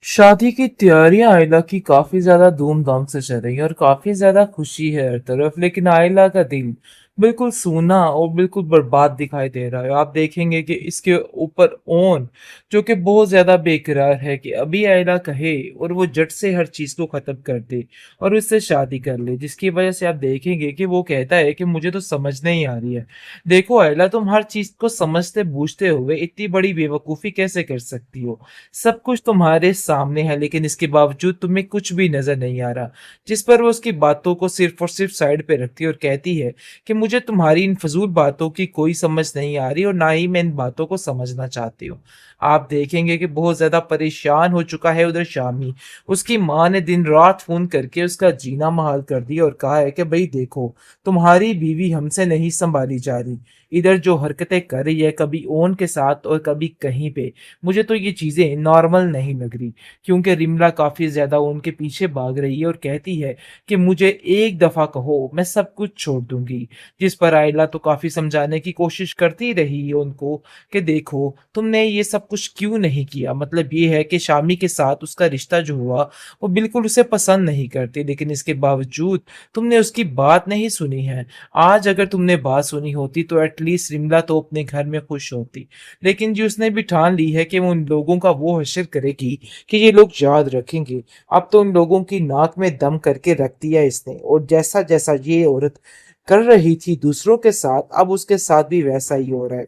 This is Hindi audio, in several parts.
शादी की तैयारियां आयला की काफी ज्यादा धूमधाम से चल रही है और काफी ज्यादा खुशी है हर तरफ। लेकिन आयला का दिल बिल्कुल सूना और बिल्कुल बर्बाद दिखाई दे रहा है। आप देखेंगे कि इसके ऊपर ओन जो कि बहुत ज्यादा बेकरार है कि अभी आयला कहे और वो जट से हर चीज को खत्म कर दे और उससे शादी कर ले, जिसकी वजह से आप देखेंगे कि वो कहता है कि मुझे तो समझ नहीं आ रही है। देखो आयला, तुम हर चीज को समझते बूझते हुए इतनी बड़ी बेवकूफी कैसे कर सकती हो? सब कुछ तुम्हारे सामने है लेकिन इसके बावजूद तुम्हें कुछ भी नजर नहीं आ रहा। जिस पर वो उसकी बातों को सिर्फ और सिर्फ साइड पे रखती है और कहती है कि मुझे तुम्हारी इन फजूल बातों की कोई समझ नहीं आ रही और ना ही मैं इन बातों को समझना चाहती हूँ। आप देखेंगे कि बहुत ज्यादा परेशान हो चुका है उधर शामी। उसकी माँ ने दिन रात फोन करके उसका जीना महाल कर दिया और कहा है कि भाई देखो, तुम्हारी बीवी हमसे नहीं संभाली जा रही। इधर जो हरकतें कर रही है कभी ओन के साथ और कभी कहीं पे, मुझे तो ये चीजें नॉर्मल नहीं लग रही। क्योंकि रिमला काफी ज्यादा उनके पीछे भाग रही है और कहती है कि मुझे एक दफा कहो मैं सब कुछ छोड़ दूंगी। जिस पर आयला तो काफी समझाने की कोशिश करती रही है उनको कि देखो, तुमने ये सब कुछ क्यों नहीं किया। मतलब ये है कि शामी के साथ उसका रिश्ता जो हुआ वो बिल्कुल उसे पसंद नहीं करती, लेकिन इसके बावजूद तुमने उसकी बात नहीं सुनी है। आज अगर तुमने बात सुनी होती तो एटलीस्ट रिमला तो अपने घर में खुश होती। लेकिन जी उसने भी ठान ली है कि वो उन लोगों का वो हश्र करेगी कि ये लोग याद रखेंगे। अब तो उन लोगों की नाक में दम करके रख दिया इसने, और जैसा जैसा ये औरत कर रही थी दूसरों के साथ, अब उसके साथ भी वैसा ही हो रहा है।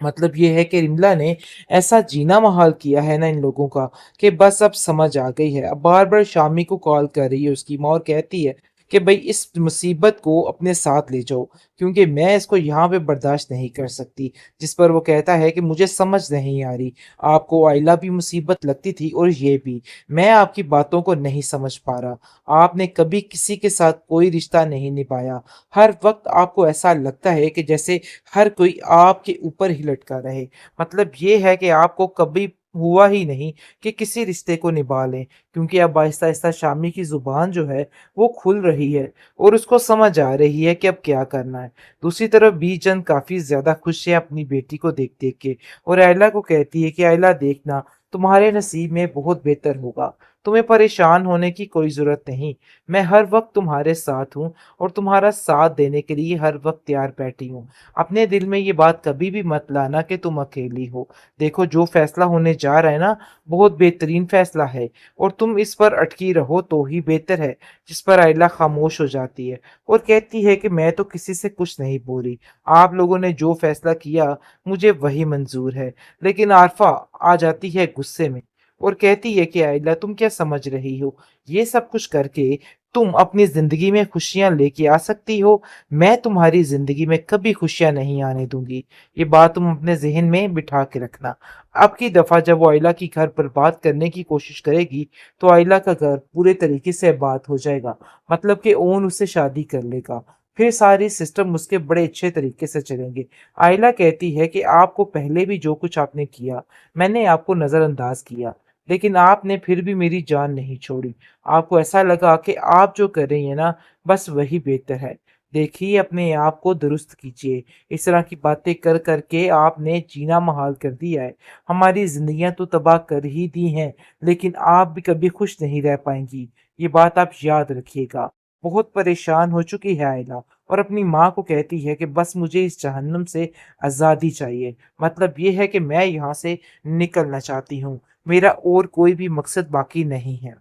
मतलब ये है कि रिमला ने ऐसा जीना महाल किया है ना इन लोगों का कि बस अब समझ आ गई है। अब बार बार शामी को कॉल कर रही है उसकी माँ और कहती है कि भाई इस मुसीबत को अपने साथ ले जाओ, क्योंकि मैं इसको यहाँ पे बर्दाश्त नहीं कर सकती। जिस पर वो कहता है कि मुझे समझ नहीं आ रही, आपको आइला भी मुसीबत लगती थी और ये भी, मैं आपकी बातों को नहीं समझ पा रहा। आपने कभी किसी के साथ कोई रिश्ता नहीं निभाया। हर वक्त आपको ऐसा लगता है कि जैसे हर कोई आपके ऊपर ही लटका रहे। मतलब ये है कि आपको कभी हुआ ही नहीं कि किसी रिश्ते को निभा लें, क्योंकि अब आहिस्ता आहिस्ता शामी की जुबान जो है वो खुल रही है और उसको समझ आ रही है कि अब क्या करना है। दूसरी तरफ बीजन काफी ज्यादा खुश है अपनी बेटी को देख देख के, और आयला को कहती है कि आयला देखना, तुम्हारे नसीब में बहुत बेहतर होगा। तुम्हें परेशान होने की कोई जरूरत नहीं। मैं हर वक्त तुम्हारे साथ हूँ और तुम्हारा साथ देने के लिए हर वक्त तैयार बैठी हूँ। अपने दिल में ये बात कभी भी मत लाना कि तुम अकेली हो। देखो, जो फैसला होने जा रहा है ना, बहुत बेहतरीन फैसला है और तुम इस पर अटकी रहो तो ही बेहतर है। जिस पर आयला खामोश हो जाती है और कहती है कि मैं तो किसी से कुछ नहीं बोली। आप लोगों ने जो फैसला किया मुझे वही मंजूर है। लेकिन आरफा आ जाती है गुस्से में और कहती है कि आयला, तुम क्या समझ रही हो? ये सब कुछ करके तुम अपनी जिंदगी में खुशियां लेके आ सकती हो? मैं तुम्हारी जिंदगी में कभी खुशियां नहीं आने दूंगी। ये बात तुम अपने जहन में बिठा के रखना। अब की दफा जब वो आयला की घर बर्बाद करने की कोशिश करेगी तो आयला का घर पूरे तरीके से आबाद हो जाएगा। मतलब कि ओन उससे शादी कर लेगा, फिर सारे सिस्टम उसके बड़े अच्छे तरीके से चलेंगे। आयला कहती है कि आपको पहले भी जो कुछ आपने किया, मैंने आपको नजरअंदाज किया, लेकिन आपने फिर भी मेरी जान नहीं छोड़ी। आपको ऐसा लगा कि आप जो कर रही हैं ना, बस वही बेहतर है। देखिए, अपने आप को दुरुस्त कीजिए। इस तरह की बातें कर करके आपने जीना महाल कर दिया है। हमारी जिंदगियां तो तबाह कर ही दी हैं, लेकिन आप भी कभी खुश नहीं रह पाएंगी। ये बात आप याद रखिएगा। बहुत परेशान हो चुकी है आयला और अपनी माँ को कहती है कि बस मुझे इस जहन्नुम से आज़ादी चाहिए। मतलब ये है कि मैं यहाँ से निकलना चाहती हूँ। मेरा और कोई भी मकसद बाकी नहीं है।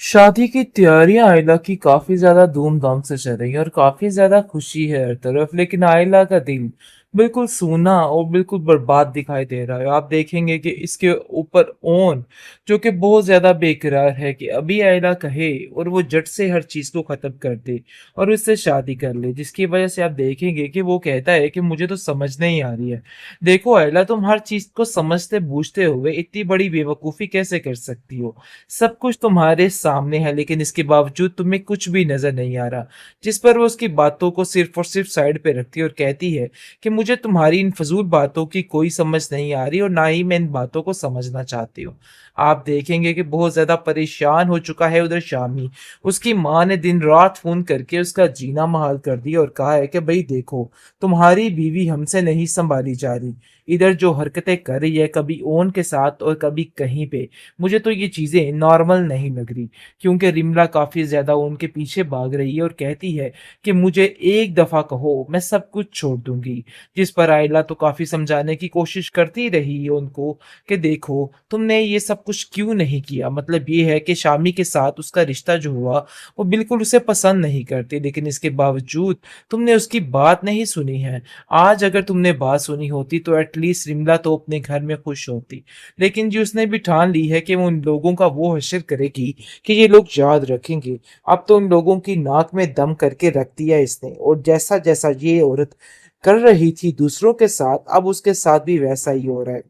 शादी की तैयारियां आयला की काफी ज्यादा धूमधाम से चल रही है और काफी ज्यादा खुशी है हर तरफ। लेकिन आयला का दिल बिल्कुल सूना और बिल्कुल बर्बाद दिखाई दे रहा है। आप देखेंगे कि इसके ऊपर ओन जो कि बहुत ज्यादा बेकरार है कि अभी आयला कहे और वो जट से हर चीज को खत्म कर दे और उससे शादी कर ले, जिसकी वजह से आप देखेंगे कि वो कहता है कि मुझे तो समझ नहीं आ रही है। देखो आयला, तुम हर चीज को समझते बूझते हुए इतनी बड़ी बेवकूफी कैसे कर सकती हो? सब कुछ तुम्हारे सामने है लेकिन इसके बावजूद तुम्हें कुछ भी नजर नहीं आ रहा। जिस पर वो उसकी बातों को सिर्फ और सिर्फ साइड पे रखती है और कहती है कि मुझे तुम्हारी इन फजूल बातों की कोई समझ नहीं आ रही और ना ही मैं इन बातों को समझना चाहती हूँ। आप देखेंगे कि बहुत ज़्यादा परेशान हो चुका है उधर शामी। उसकी माँ ने दिन-रात फ़ोन करके उसका जीना मुहाल कर दिया और कहा है कि भई देखो, तुम्हारी बीवी हमसे नहीं सँभाली जा रही। इधर जो हरकतें कर रही है कभी ओन के साथ और कभी कहीं पे, मुझे तो ये चीज़ें नॉर्मल नहीं लग रही। क्योंकि रिमला काफ़ी ज़्यादा उनके पीछे भाग रही है और कहती है कि मुझे एक दफ़ा कहो, मैं सब कुछ छोड़ दूँगी। जिस पर आयला तो काफ़ी समझाने की कोशिश करती रही है उनको कि देखो, तुमने ये सब कुछ क्यों नहीं किया? मतलब ये है कि शामी के साथ उसका रिश्ता जो हुआ, वो बिल्कुल उसे पसंद नहीं करती, लेकिन इसके बावजूद तुमने उसकी बात नहीं सुनी है। आज अगर तुमने बात सुनी होती तो एटलीस्ट रिमला तो अपने घर में खुश होती। लेकिन जी उसने भी ठान ली है कि वो उन लोगों का वो हश्र करेगी कि ये लोग याद रखेंगे। अब तो उन लोगों की नाक में दम करके रख दिया इसने और जैसा-जैसा ये औरत कर रही थी दूसरों के साथ, अब उसके साथ भी वैसा ही हो रहा है।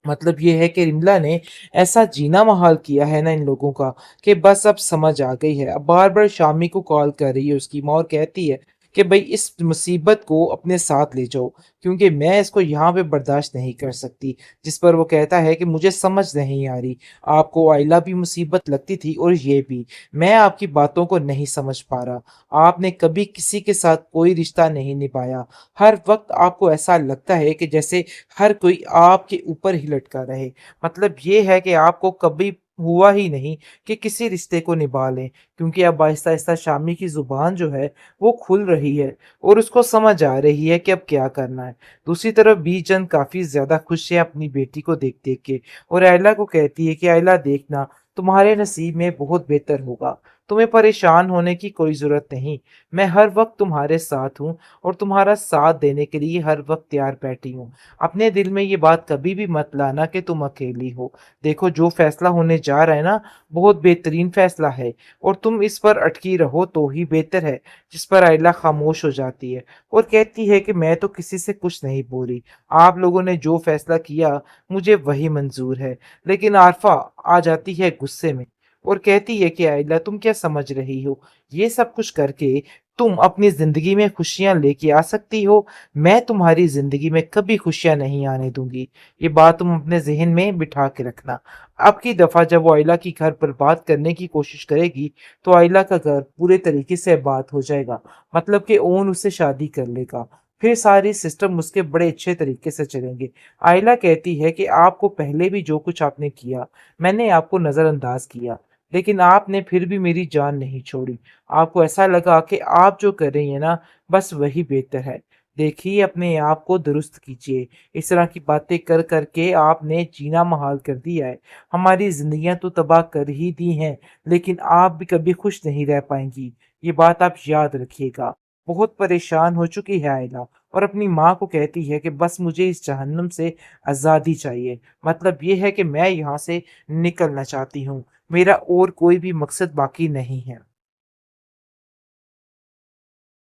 मतलब ये है कि रिमला ने ऐसा जीना महाल किया है ना इन लोगों का कि बस अब समझ आ गई है। अब बार-बार शामी को कॉल कर रही है उसकी माँ और कहती है कि भई इस मुसीबत को अपने साथ ले जाओ क्योंकि मैं इसको यहाँ पे बर्दाश्त नहीं कर सकती। जिस पर वो कहता है कि मुझे समझ नहीं आ रही, आपको आइला भी मुसीबत लगती थी और ये भी। मैं आपकी बातों को नहीं समझ पा रहा। आपने कभी किसी के साथ कोई रिश्ता नहीं निभाया। हर वक़्त आपको ऐसा लगता है कि जैसे हर कोई आपके ऊपर ही लटका रहे। मतलब ये है कि आपको कभी हुआ ही नहीं कि किसी रिश्ते को निभा लें, क्योंकि अब आहिस्ता-आहिस्ता शामी की ज़ुबान जो है, वो खुल रही है और उसको समझ आ रही है कि अब क्या करना है। दूसरी तरफ बीजन काफ़ी ज़्यादा खुश है अपनी बेटी को देख-देख के और आयला को कहती है कि आयला देखना, तुम्हारे नसीब में बहुत बेहतर होगा। तुम्हें परेशान होने की कोई ज़रूरत नहीं। मैं हर वक़्त तुम्हारे साथ हूँ और तुम्हारा साथ देने के लिए हर वक़्त तैयार बैठी हूँ। अपने दिल में ये बात कभी भी मत लाना कि तुम अकेली हो। देखो जो फ़ैसला होने जा रहा है ना, बहुत बेहतरीन फ़ैसला है और तुम इस पर अटकी रहो तो ही बेहतर है। जिस पर आयला ख़ामोश हो जाती है और कहती है कि मैं तो किसी से कुछ नहीं बोली। आप लोगों ने जो फ़ैसला किया मुझे वही मंज़ूर है। लेकिन आरफ़ा आ जाती है गुस्से में और कहती है कि आयला तुम क्या समझ रही हो? ये सब कुछ करके तुम अपनी ज़िंदगी में खुशियाँ लेके आ सकती हो। मैं तुम्हारी ज़िंदगी में कभी खुशियाँ नहीं आने दूँगी। ये बात तुम अपने ज़हन में बिठा के रखना। अब की दफ़ा जब वो आइला की घर बर्बाद करने की कोशिश करेगी, तो आइला का घर पूरे तरीके से आबाद हो जाएगा। मतलब कि ओन उससे शादी कर लेगा। फिर सारे सिस्टम उसके बड़े अच्छे तरीके से चलेंगे। आइला कहती है कि आपको पहले भी जो कुछ आपने किया, मैंने आपको नज़रअंदाज किया, लेकिन आपने फिर भी मेरी जान नहीं छोड़ी। आपको ऐसा लगा कि आप जो कर रही हैं ना, बस वही बेहतर है। देखिए अपने आप को दुरुस्त कीजिए। इस तरह की बातें कर के आपने जीना मुहाल कर दिया है। हमारी ज़िंदगियाँ तो तबाह कर ही दी हैं, लेकिन आप भी कभी खुश नहीं रह पाएँगी। ये बात आप याद रखिएगा। बहुत परेशान हो चुकी है आयला और अपनी माँ को कहती है कि बस मुझे इस जहन्नुम से आज़ादी चाहिए। मतलब ये है कि मैं यहाँ से निकलना चाहती हूँ। मेरा और कोई भी मकसद बाकी नहीं है।